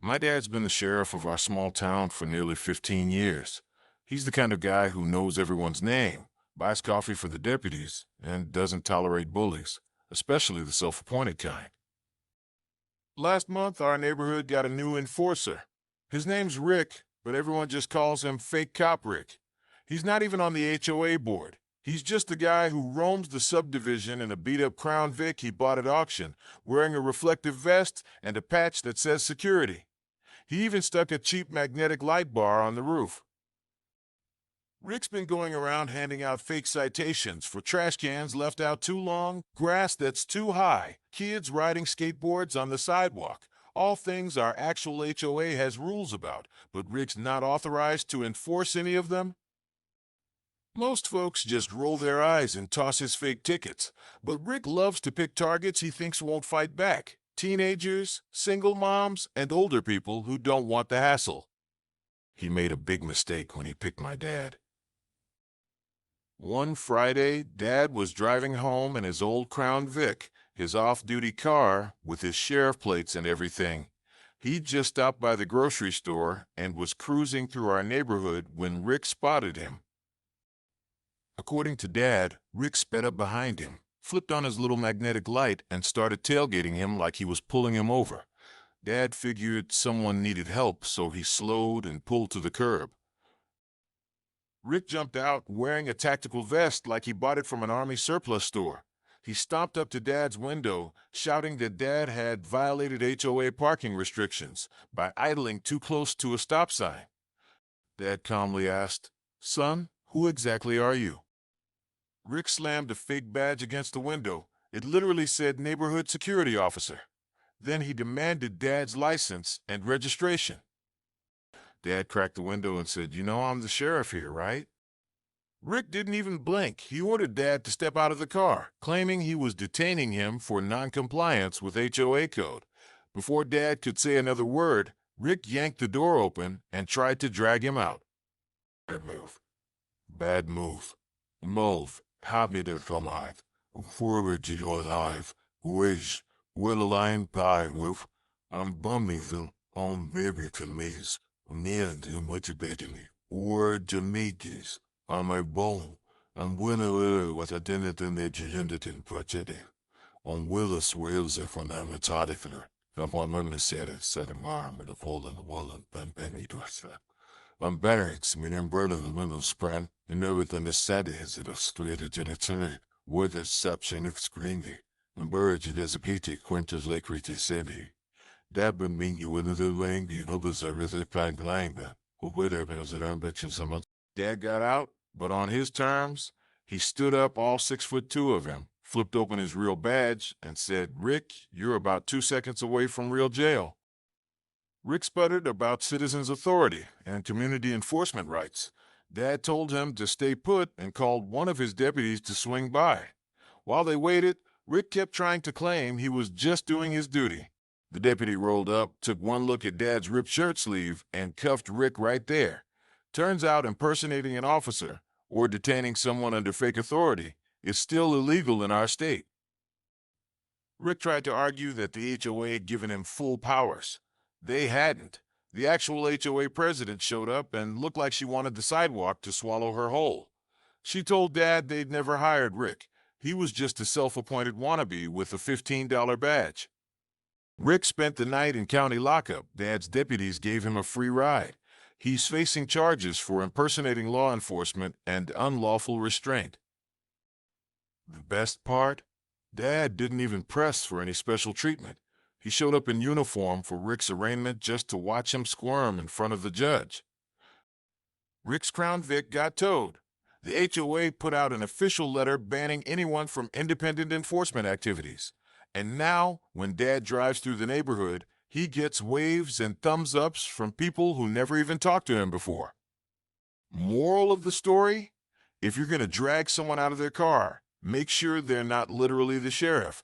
My dad's been the sheriff of our small town for nearly 15 years. He's the kind of guy who knows everyone's name, buys coffee for the deputies, and doesn't tolerate bullies, especially the self-appointed kind. Last month, our neighborhood got a new enforcer. His name's Rick, but everyone just calls him Fake Cop Rick. He's not even on the HOA board. He's just the guy who roams the subdivision in a beat-up Crown Vic he bought at auction, wearing a reflective vest and a patch that says security. He even stuck a cheap magnetic light bar on the roof. Rick's been going around handing out fake citations for trash cans left out too long, grass that's too high, kids riding skateboards on the sidewalk. All things our actual HOA has rules about, but Rick's not authorized to enforce any of them. Most folks just roll their eyes and toss his fake tickets, but Rick loves to pick targets he thinks won't fight back. Teenagers, single moms, and older people who don't want the hassle. He made a big mistake when he picked my dad. One Friday, Dad was driving home in his old Crown Vic, his off-duty car, with his sheriff plates and everything. He'd just stopped by the grocery store and was cruising through our neighborhood when Rick spotted him. According to Dad, Rick sped up behind him, flipped on his little magnetic light, and started tailgating him like he was pulling him over. Dad figured someone needed help, so he slowed and pulled to the curb. Rick jumped out, wearing a tactical vest like he bought it from an army surplus store. He stomped up to Dad's window, shouting that Dad had violated HOA parking restrictions by idling too close to a stop sign. Dad calmly asked, "Son, who exactly are you?" Rick slammed a fake badge against the window. It literally said Neighborhood Security Officer. Then he demanded Dad's license and registration. Dad cracked the window and said, "You know I'm the sheriff here, right?" Rick didn't even blink. He ordered Dad to step out of the car, claiming he was detaining him for noncompliance with HOA code. Before Dad could say another word, Rick yanked the door open and tried to drag him out. Bad move. Bad move. Move. Happy to come alive. Forward to your life. Wish. Will align pie with. I'm bumming on baby to me's. Near to motivating. Word to meetings. On my bone. I'm winner what I didn't in project. On Willis Wales from Amatardifer. Upon Lemon said a arm with a hole in the wall and Benny to herself. I'm barracks, meaning bird of the middle spread, and everything is said is illustrated in a turn, with exception of screaming. The bird is a pity quintus lake city. That would mean you wouldn't do laying the others are really fine lying there. Who would have been as an ambition someone? Dad got out, but on his terms, he stood up, all 6'2" of him, flipped open his real badge, and said, "Rick, you're about 2 seconds away from real jail." Rick sputtered about citizens' authority and community enforcement rights. Dad told him to stay put and called one of his deputies to swing by. While they waited, Rick kept trying to claim he was just doing his duty. The deputy rolled up, took one look at Dad's ripped shirt sleeve, and cuffed Rick right there. Turns out impersonating an officer or detaining someone under fake authority is still illegal in our state. Rick tried to argue that the HOA had given him full powers. They hadn't. The actual HOA president showed up and looked like she wanted the sidewalk to swallow her whole. She told Dad they'd never hired Rick. He was just a self-appointed wannabe with a $15 badge. Rick spent the night in county lockup. Dad's deputies gave him a free ride. He's facing charges for impersonating law enforcement and unlawful restraint. The best part? Dad didn't even press for any special treatment. He showed up in uniform for Rick's arraignment just to watch him squirm in front of the judge. Rick's Crown Vic got towed. The HOA put out an official letter banning anyone from independent enforcement activities. And now, when Dad drives through the neighborhood, he gets waves and thumbs ups from people who never even talked to him before. Moral of the story? If you're going to drag someone out of their car, make sure they're not literally the sheriff.